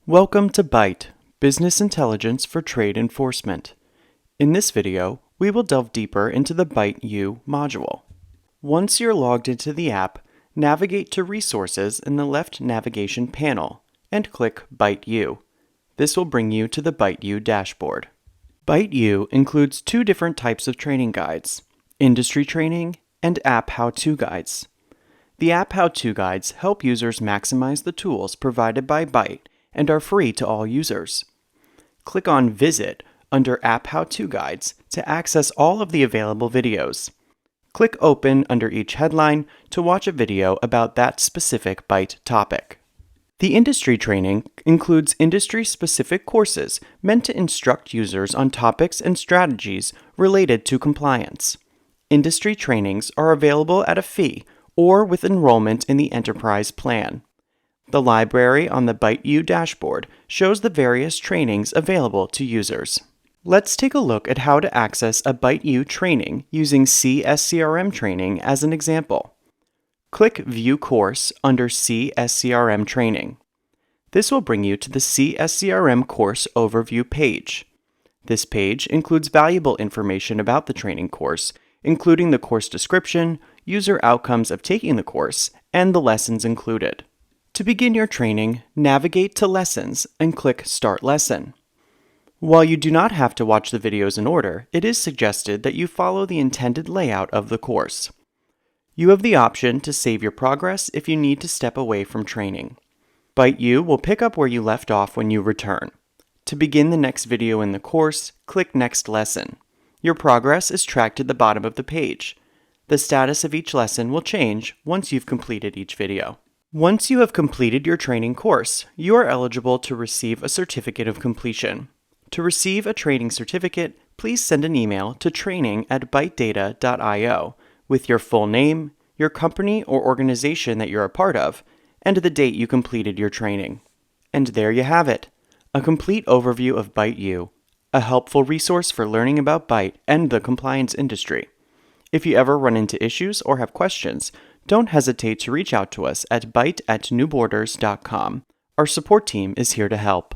Welcome to BITE, Business Intelligence for Trade Enforcement. In this video, we will delve deeper into the BITE-U module. Once you're logged into the app, navigate to Resources in the left navigation panel and click BITE-U. This will bring you to the BITE-U dashboard. BITE-U includes two different types of training guides, industry training and app how-to guides. The app how-to guides help users maximize the tools provided by BITE and are free to all users. Click on Visit under App How-To Guides to access all of the available videos. Click Open under each headline to watch a video about that specific BITE topic. The industry training includes industry-specific courses meant to instruct users on topics and strategies related to compliance. Industry trainings are available at a fee or with enrollment in the Enterprise Plan. The library on the BITE-U dashboard shows the various trainings available to users. Let's take a look at how to access a BITE-U training using CSCRM training as an example. Click View Course under CSCRM Training. This will bring you to the CSCRM Course Overview page. This page includes valuable information about the training course, including the course description, user outcomes of taking the course, and the lessons included. To begin your training, navigate to Lessons and click Start Lesson. While you do not have to watch the videos in order, it is suggested that you follow the intended layout of the course. You have the option to save your progress if you need to step away from training. BITE-U will pick up where you left off when you return. To begin the next video in the course, click Next Lesson. Your progress is tracked at the bottom of the page. The status of each lesson will change once you've completed each video. Once you have completed your training course, you are eligible to receive a certificate of completion. To receive a training certificate, please send an email to training@bitedata.io with your full name, your company or organization that you're a part of, and the date you completed your training. And there you have it, a complete overview of BITE-U, a helpful resource for learning about BITE and the compliance industry. If you ever run into issues or have questions, don't hesitate to reach out to us at bite@newborders.com. Our support team is here to help.